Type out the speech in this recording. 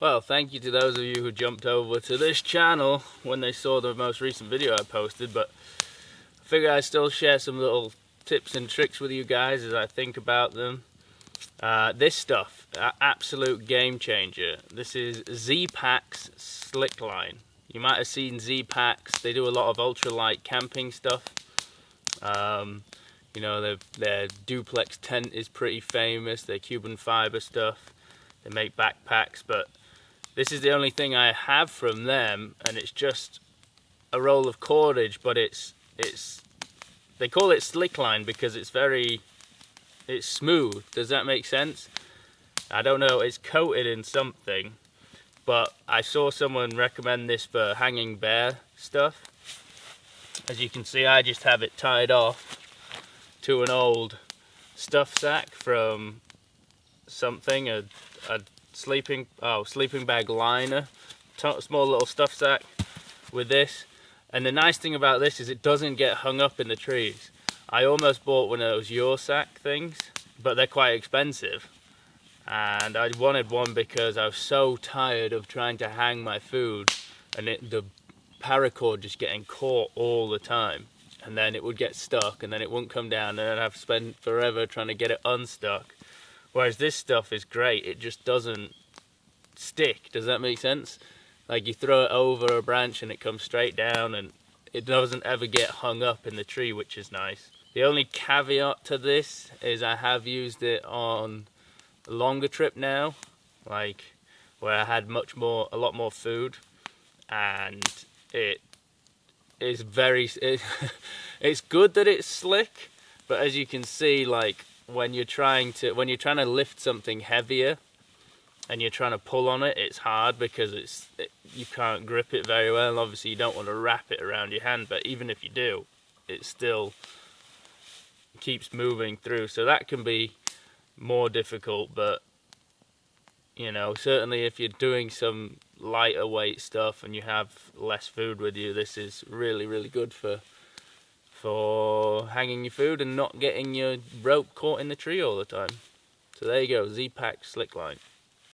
Well, thank you to those of you who jumped over to this channel when they saw the most recent video I posted, but I figure I'd still share some little tips and tricks with you guys as I think about them. This stuff, absolute game changer. This is Z-Packs Slickline. You might have seen Z-Packs, they do a lot of ultralight camping stuff. You know, their duplex tent is pretty famous, their Cuban fiber stuff. They make backpacks, but this is the only thing I have from them, and it's just a roll of cordage, but it's they call it Slickline because it's smooth. Does that make sense? I don't know, it's coated in something, but I saw someone recommend this for hanging bear stuff. As you can see, I just have it tied off to an old stuff sack from something, a sleeping bag liner, small little stuff sack with this. And the nice thing about this is it doesn't get hung up in the trees. I almost bought one of those Your Sack things, but they're quite expensive. And I wanted one because I was so tired of trying to hang my food and the paracord just getting caught all the time. And then it would get stuck and then it wouldn't come down, and I'd have to spend forever trying to get it unstuck. Whereas this stuff is great, it just doesn't stick. Does that make sense? Like, you throw it over a branch and it comes straight down, and it doesn't ever get hung up in the tree, which is nice. The only caveat to this is I have used it on a longer trip now, like where I had a lot more food, and it is it's good that it's slick, but as you can see, like when you're trying to lift something heavier and you're trying to pull on it, it's hard because you can't grip it very well. Obviously you don't want to wrap it around your hand, but even if you do, it still keeps moving through, so that can be more difficult. But you know, certainly if you're doing some lighter weight stuff and you have less food with you, this is really good for hanging your food and not getting your rope caught in the tree all the time. So there you go, Z-Pack Slickline.